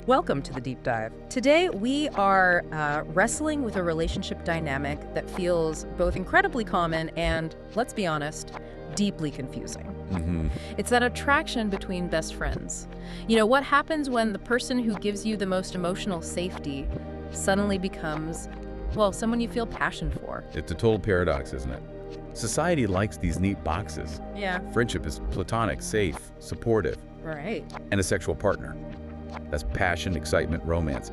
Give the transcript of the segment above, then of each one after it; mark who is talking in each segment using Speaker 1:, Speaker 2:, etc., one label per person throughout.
Speaker 1: Welcome to the deep dive. Today we are wrestling with a relationship dynamic that feels both incredibly common and, let's be honest, deeply confusing. It's that attraction between best friends. You know, what happens when the person who gives you the most emotional safety suddenly becomes, well, someone you feel passion for?
Speaker 2: It's a total paradox, isn't it? Society likes these neat boxes.
Speaker 1: Yeah.
Speaker 2: Friendship is platonic, safe, supportive,
Speaker 1: Right.
Speaker 2: and a sexual partner. That's passion, excitement, romance.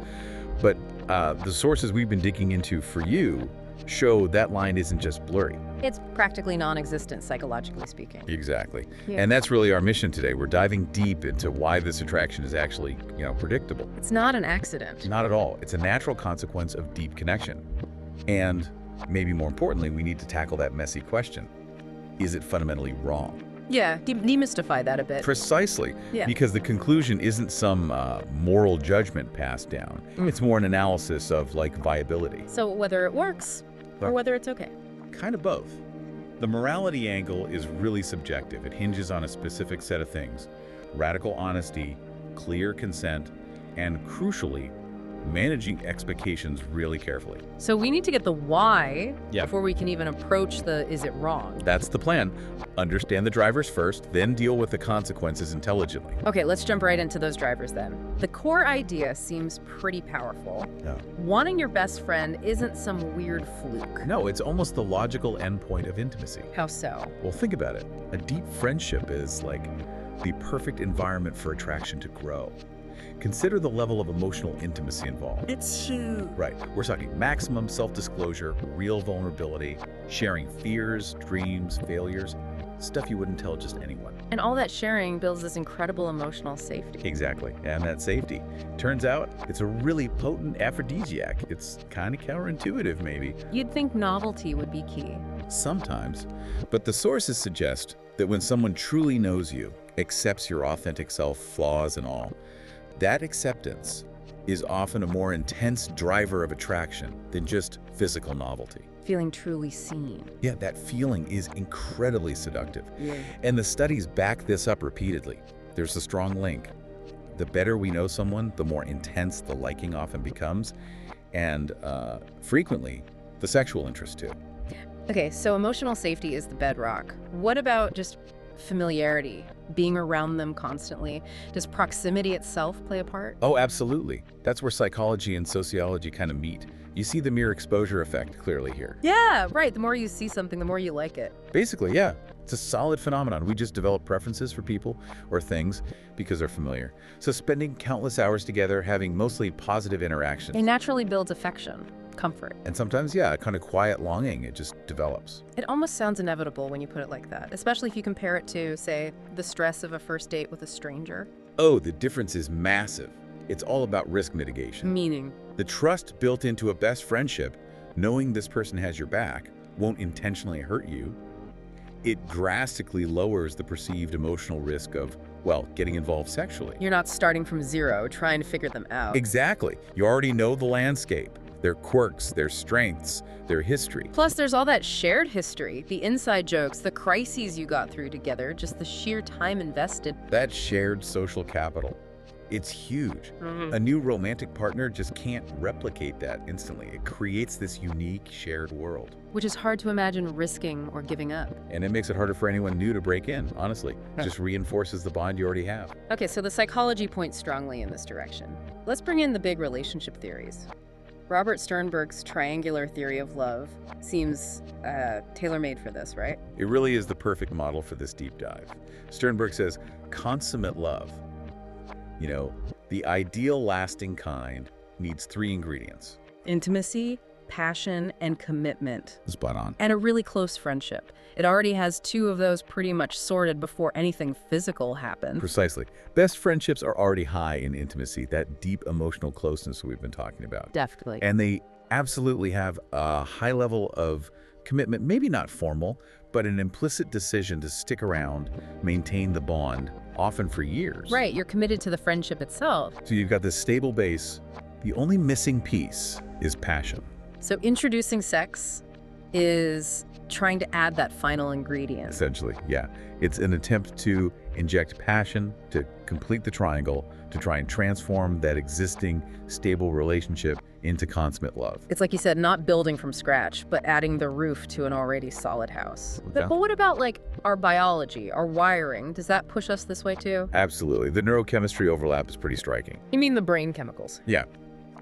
Speaker 2: But the sources we've been digging into for you show that line isn't just blurry.
Speaker 1: It's practically non-existent, psychologically speaking.
Speaker 2: Exactly.
Speaker 1: Yeah.
Speaker 2: And that's really our mission today. We're diving deep into why this attraction is actually, predictable.
Speaker 1: It's not an accident.
Speaker 2: Not at all. It's a natural consequence of deep connection. And maybe more importantly, we need to tackle that messy question. Is it fundamentally wrong?
Speaker 1: Yeah, demystify that a bit.
Speaker 2: Precisely.
Speaker 1: Yeah.
Speaker 2: Because the conclusion isn't some moral judgment passed down. It's more an analysis of, viability.
Speaker 1: So whether it works or whether it's okay.
Speaker 2: Kind of both. The morality angle is really subjective. It hinges on a specific set of things. Radical honesty, clear consent, and crucially, managing expectations really carefully.
Speaker 1: So we need to get the why
Speaker 2: Yeah.
Speaker 1: before we can even approach the is it wrong.
Speaker 2: That's the plan. Understand the drivers first, then deal with the consequences intelligently.
Speaker 1: Okay, let's jump right into those drivers then. The core idea seems pretty powerful.
Speaker 2: No.
Speaker 1: Wanting your best friend isn't some weird fluke.
Speaker 2: No, it's almost the logical endpoint of intimacy.
Speaker 1: How so?
Speaker 2: Well, think about it. A deep friendship is like the perfect environment for attraction to grow. Consider the level of emotional intimacy involved.
Speaker 1: It's true.
Speaker 2: Right. We're talking maximum self-disclosure, real vulnerability, sharing fears, dreams, failures, stuff you wouldn't tell just anyone.
Speaker 1: And all that sharing builds this incredible emotional safety.
Speaker 2: Exactly. And that safety. Turns out it's a really potent aphrodisiac. It's kind of counterintuitive, maybe.
Speaker 1: You'd think novelty would be key.
Speaker 2: Sometimes. But the sources suggest that when someone truly knows you, accepts your authentic self, flaws and all, that acceptance is often a more intense driver of attraction than just physical novelty.
Speaker 1: Feeling truly seen.
Speaker 2: Yeah, that feeling is incredibly seductive.
Speaker 1: Yeah.
Speaker 2: And the studies back this up repeatedly. There's a strong link. The better we know someone, the more intense the liking often becomes, and frequently, the sexual interest too.
Speaker 1: Okay, so emotional safety is the bedrock. What about just familiarity, being around them constantly? Does proximity itself play a part?
Speaker 2: Oh, absolutely. That's where psychology and sociology kind of meet. You see the mere exposure effect clearly here.
Speaker 1: Yeah, right. The more you see something, the more you like it.
Speaker 2: Basically, yeah. It's a solid phenomenon. We just develop preferences for people or things because they're familiar. So spending countless hours together, having mostly positive interactions.
Speaker 1: It naturally builds affection, comfort.
Speaker 2: And sometimes, yeah, a kind of quiet longing, it just develops.
Speaker 1: It almost sounds inevitable when you put it like that, especially if you compare it to, say, the stress of a first date with a stranger.
Speaker 2: Oh, the difference is massive. It's all about risk mitigation.
Speaker 1: Meaning?
Speaker 2: The trust built into a best friendship, knowing this person has your back, won't intentionally hurt you. It drastically lowers the perceived emotional risk of, well, getting involved sexually.
Speaker 1: You're not starting from zero, trying to figure them out.
Speaker 2: Exactly. You already know the landscape, their quirks, their strengths, their history.
Speaker 1: Plus, there's all that shared history, the inside jokes, the crises you got through together, just the sheer time invested.
Speaker 2: That shared social capital. It's huge. A new romantic partner just can't replicate that instantly. It creates this unique shared world.
Speaker 1: Which is hard to imagine risking or giving up.
Speaker 2: And it makes it harder for anyone new to break in, honestly. It just reinforces the bond you already have.
Speaker 1: Okay, so the psychology points strongly in this direction. Let's bring in the big relationship theories. Robert Sternberg's triangular theory of love seems tailor-made for this, right?
Speaker 2: It really is the perfect model for this deep dive. Sternberg says, consummate love, the ideal lasting kind, needs 3 ingredients.
Speaker 1: Intimacy, passion, and commitment.
Speaker 2: Spot on.
Speaker 1: And a really close friendship. It already has 2 of those pretty much sorted before anything physical happens.
Speaker 2: Precisely. Best friendships are already high in intimacy, that deep emotional closeness we've been talking about.
Speaker 1: Definitely.
Speaker 2: And they absolutely have a high level of commitment, maybe not formal, but an implicit decision to stick around, maintain the bond, often for years.
Speaker 1: Right, you're committed to the friendship itself.
Speaker 2: So you've got this stable base. The only missing piece is passion.
Speaker 1: So introducing sex is trying to add that final ingredient.
Speaker 2: Essentially, yeah. It's an attempt to inject passion, to complete the triangle, to try and transform that existing stable relationship into consummate love.
Speaker 1: It's like you said, not building from scratch, but adding the roof to an already solid house.
Speaker 2: Okay.
Speaker 1: But what about like our biology, our wiring? Does that push us this way too?
Speaker 2: Absolutely. The neurochemistry overlap is pretty striking.
Speaker 1: You mean the brain chemicals?
Speaker 2: Yeah.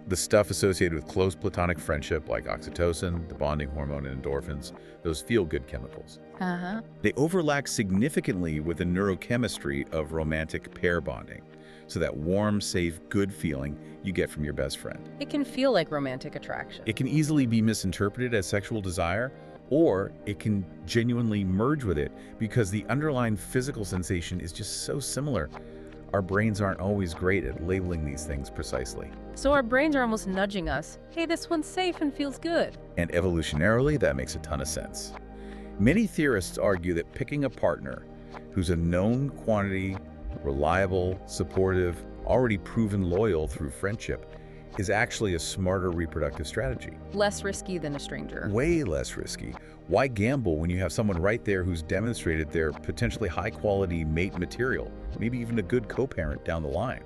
Speaker 2: The stuff associated with close platonic friendship like oxytocin, the bonding hormone, and endorphins, those feel-good chemicals.
Speaker 1: Uh-huh.
Speaker 2: They overlap significantly with the neurochemistry of romantic pair bonding. So that warm, safe, good feeling you get from your best friend.
Speaker 1: It can feel like romantic attraction.
Speaker 2: It can easily be misinterpreted as sexual desire, or it can genuinely merge with it because the underlying physical sensation is just so similar. Our brains aren't always great at labeling these things precisely.
Speaker 1: So our brains are almost nudging us, hey, this one's safe and feels good.
Speaker 2: And evolutionarily, that makes a ton of sense. Many theorists argue that picking a partner who's a known quantity, reliable, supportive, already proven loyal through friendship is actually a smarter reproductive strategy.
Speaker 1: Less risky than a stranger.
Speaker 2: Way less risky. Why gamble when you have someone right there who's demonstrated their potentially high-quality mate material, maybe even a good co-parent down the line?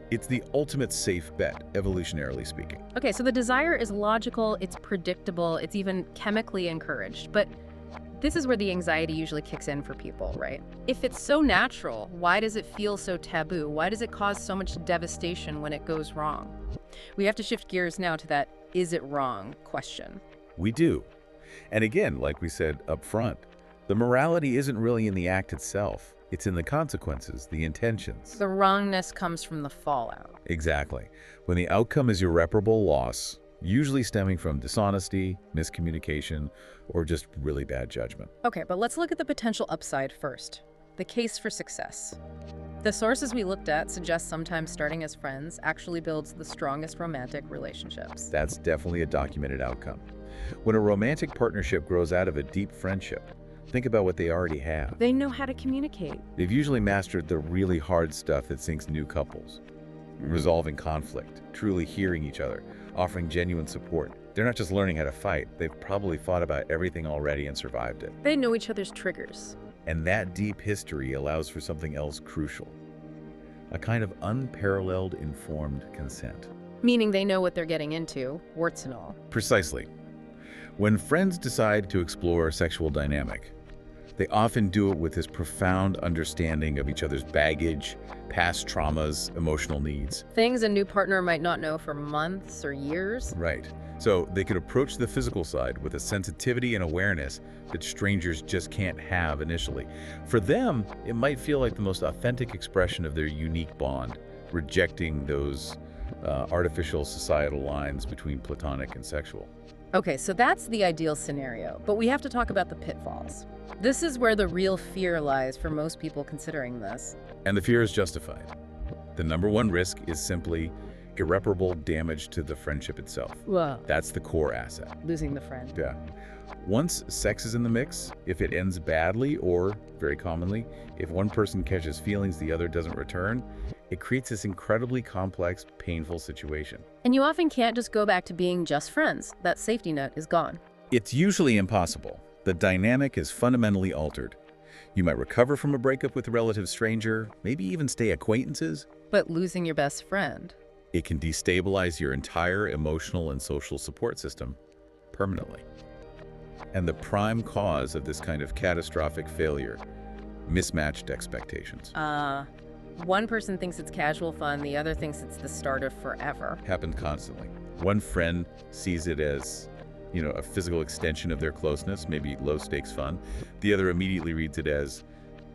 Speaker 2: It's the ultimate safe bet, evolutionarily speaking.
Speaker 1: Okay, so the desire is logical, it's predictable, it's even chemically encouraged, but this is where the anxiety usually kicks in for people, right? If it's so natural, why does it feel so taboo? Why does it cause so much devastation when it goes wrong? We have to shift gears now to that "is it wrong" question.
Speaker 2: We do. And again, like we said up front, the morality isn't really in the act itself. It's in the consequences, the intentions.
Speaker 1: The wrongness comes from the fallout.
Speaker 2: Exactly. When the outcome is irreparable loss, usually stemming from dishonesty, miscommunication, or just really bad judgment.
Speaker 1: Okay, but let's look at the potential upside first. The case for success. The sources we looked at suggest sometimes starting as friends actually builds the strongest romantic relationships.
Speaker 2: That's definitely a documented outcome. When a romantic partnership grows out of a deep friendship, think about what they already have.
Speaker 1: They know how to communicate.
Speaker 2: They've usually mastered the really hard stuff that sinks new couples. Resolving conflict, truly hearing each other, offering genuine support. They're not just learning how to fight, they've probably thought about everything already and survived it.
Speaker 1: They know each other's triggers.
Speaker 2: And that deep history allows for something else crucial. A kind of unparalleled informed consent.
Speaker 1: Meaning they know what they're getting into, warts and all.
Speaker 2: Precisely. When friends decide to explore a sexual dynamic, they often do it with this profound understanding of each other's baggage, past traumas, emotional needs.
Speaker 1: Things a new partner might not know for months or years.
Speaker 2: Right. So they could approach the physical side with a sensitivity and awareness that strangers just can't have initially. For them, it might feel like the most authentic expression of their unique bond, rejecting those artificial societal lines between platonic and sexual.
Speaker 1: Okay, so that's the ideal scenario, but we have to talk about the pitfalls. This is where the real fear lies for most people considering this.
Speaker 2: And the fear is justified. The number one risk is simply irreparable damage to the friendship itself.
Speaker 1: Whoa.
Speaker 2: That's the core asset.
Speaker 1: Losing the friend.
Speaker 2: Yeah. Once sex is in the mix, if it ends badly or, very commonly, if one person catches feelings the other doesn't return, it creates this incredibly complex, painful situation.
Speaker 1: And you often can't just go back to being just friends. That safety net is gone.
Speaker 2: It's usually impossible. The dynamic is fundamentally altered. You might recover from a breakup with a relative stranger, maybe even stay acquaintances.
Speaker 1: But losing your best friend.
Speaker 2: It can destabilize your entire emotional and social support system permanently. And the prime cause of this kind of catastrophic failure, mismatched expectations.
Speaker 1: One person thinks it's casual fun, the other thinks it's the start of forever.
Speaker 2: Happens constantly. One friend sees it as, a physical extension of their closeness, maybe low-stakes fun. The other immediately reads it as,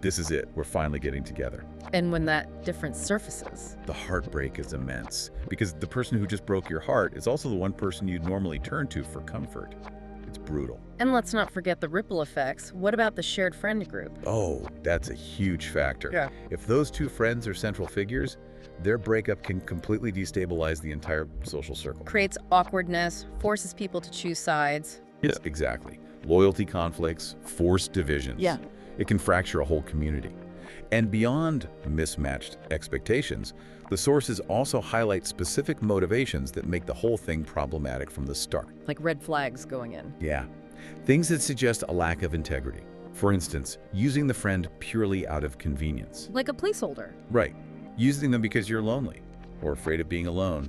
Speaker 2: this is it, we're finally getting together.
Speaker 1: And when that difference surfaces,
Speaker 2: the heartbreak is immense, because the person who just broke your heart is also the one person you'd normally turn to for comfort. It's brutal.
Speaker 1: And let's not forget the ripple effects. What about the shared friend group?
Speaker 2: Oh, that's a huge factor.
Speaker 1: Yeah.
Speaker 2: If those two friends are central figures, their breakup can completely destabilize the entire social circle.
Speaker 1: Creates awkwardness, forces people to choose sides.
Speaker 2: Yes, exactly. Loyalty conflicts, forced divisions.
Speaker 1: Yeah.
Speaker 2: It can fracture a whole community. And beyond mismatched expectations, the sources also highlight specific motivations that make the whole thing problematic from the start.
Speaker 1: Like red flags going in.
Speaker 2: Yeah. Things that suggest a lack of integrity. For instance, using the friend purely out of convenience.
Speaker 1: Like a placeholder.
Speaker 2: Right. Using them because you're lonely or afraid of being alone,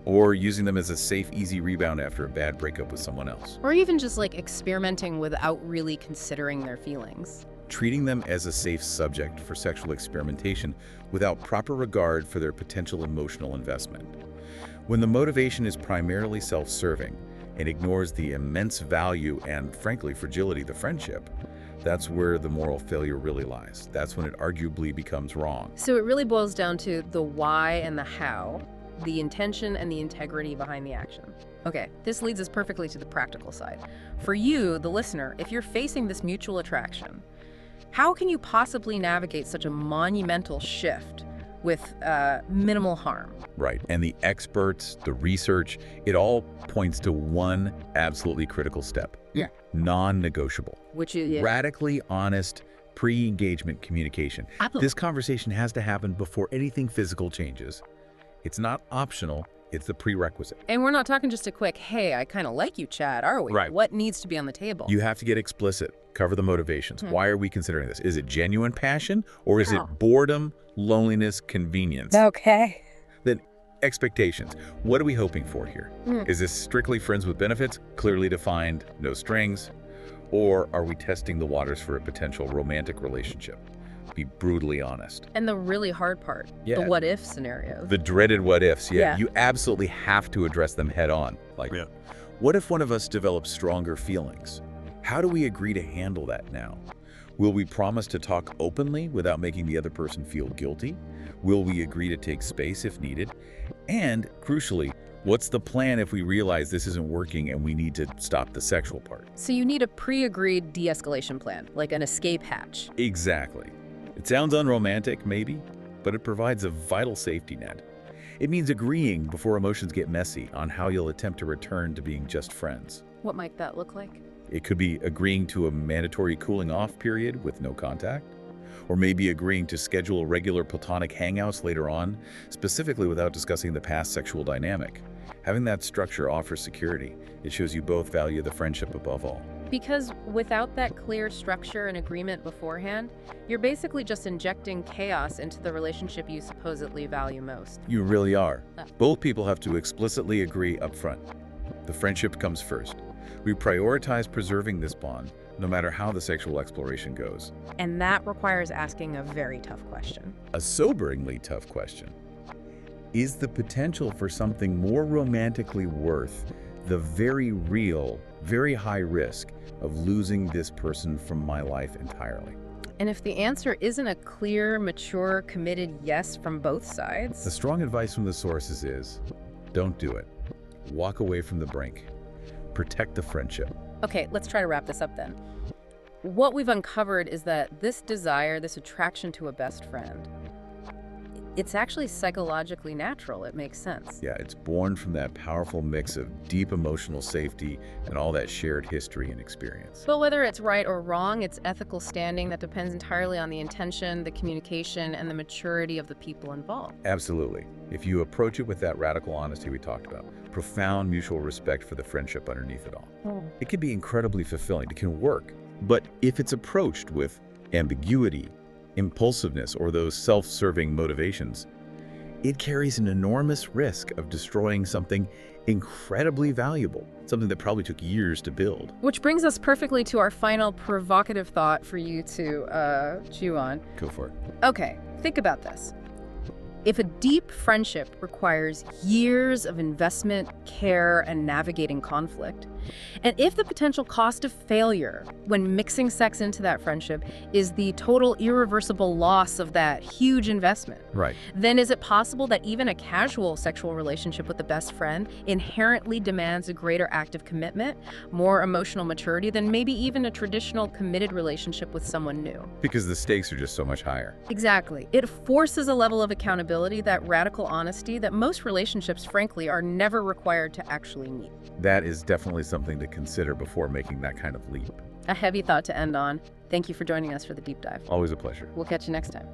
Speaker 2: or using them as a safe, easy rebound after a bad breakup with someone else.
Speaker 1: Or even just like experimenting without really considering their feelings.
Speaker 2: Treating them as a safe subject for sexual experimentation without proper regard for their potential emotional investment. When the motivation is primarily self-serving and ignores the immense value and, frankly, fragility of the friendship, that's where the moral failure really lies. That's when it arguably becomes wrong.
Speaker 1: So it really boils down to the why and the how, the intention and the integrity behind the action. Okay, this leads us perfectly to the practical side. For you, the listener, if you're facing this mutual attraction, how can you possibly navigate such a monumental shift with minimal harm?
Speaker 2: Right, and the experts, the research, it all points to one absolutely critical step.
Speaker 1: Yeah.
Speaker 2: Non-negotiable.
Speaker 1: Which is
Speaker 2: Radically honest, pre-engagement communication.
Speaker 1: Absolutely.
Speaker 2: This conversation has to happen before anything physical changes. It's not optional, it's the prerequisite.
Speaker 1: And we're not talking just a quick, hey, I kind of like you, Chad, are we?
Speaker 2: Right.
Speaker 1: What needs to be on the table?
Speaker 2: You have to get explicit, cover the motivations. Why are we considering this? Is it genuine passion or is it boredom, loneliness, convenience?
Speaker 1: Okay.
Speaker 2: Then expectations. What are we hoping for here? Is this strictly friends with benefits, clearly defined, no strings? Or are we testing the waters for a potential romantic relationship? Be brutally honest.
Speaker 1: And the really hard part,
Speaker 2: Yeah.
Speaker 1: the what if scenario.
Speaker 2: The dreaded what ifs,
Speaker 1: Yeah.
Speaker 2: You absolutely have to address them head on. Like, what if one of us develops stronger feelings? How do we agree to handle that now? Will we promise to talk openly without making the other person feel guilty? Will we agree to take space if needed? And, crucially, what's the plan if we realize this isn't working and we need to stop the sexual part?
Speaker 1: So you need a pre-agreed de-escalation plan, like an escape hatch.
Speaker 2: Exactly. It sounds unromantic, maybe, but it provides a vital safety net. It means agreeing before emotions get messy on how you'll attempt to return to being just friends.
Speaker 1: What might that look like?
Speaker 2: It could be agreeing to a mandatory cooling off period with no contact, or maybe agreeing to schedule regular platonic hangouts later on, specifically without discussing the past sexual dynamic. Having that structure offers security. It shows you both value the friendship above all.
Speaker 1: Because without that clear structure and agreement beforehand, you're basically just injecting chaos into the relationship you supposedly value most.
Speaker 2: You really are. Both people have to explicitly agree up front. The friendship comes first. We prioritize preserving this bond, no matter how the sexual exploration goes.
Speaker 1: And that requires asking a very tough question.
Speaker 2: A soberingly tough question. Is the potential for something more romantically worth the very real, very high risk of losing this person from my life entirely?
Speaker 1: And if the answer isn't a clear, mature, committed yes from both
Speaker 2: The
Speaker 1: sides,
Speaker 2: strong advice from the sources is, don't do it. Walk away from the brink. Protect the friendship.
Speaker 1: okay, let's try to wrap this up then. What we've uncovered is that this desire, this attraction to a best friend, it's actually psychologically natural. It makes sense.
Speaker 2: Yeah, it's born from that powerful mix of deep emotional safety and all that shared history and experience.
Speaker 1: But whether it's right or wrong, it's ethical standing that depends entirely on the intention, the communication, and the maturity of the people involved.
Speaker 2: Absolutely. If you approach it with that radical honesty we talked about, profound mutual respect for the friendship underneath it all, it can be incredibly fulfilling. It can work. But if it's approached with ambiguity, impulsiveness, or those self-serving motivations, it carries an enormous risk of destroying something incredibly valuable, something that probably took years to build.
Speaker 1: Which brings us perfectly to our final provocative thought for you to chew on.
Speaker 2: Go for it.
Speaker 1: Okay, think about this. If a deep friendship requires years of investment, care, and navigating conflict, and if the potential cost of failure when mixing sex into that friendship is the total irreversible loss of that huge investment,
Speaker 2: Right.
Speaker 1: then is it possible that even a casual sexual relationship with a best friend inherently demands a greater act of commitment, more emotional maturity than maybe even a traditional committed relationship with someone new?
Speaker 2: Because the stakes are just so much higher.
Speaker 1: Exactly. It forces a level of accountability, that radical honesty that most relationships, frankly, are never required to actually meet.
Speaker 2: That is definitely something to consider before making that kind of leap.
Speaker 1: A heavy thought to end on. Thank you for joining us for the deep dive.
Speaker 2: Always a pleasure.
Speaker 1: We'll catch you next time.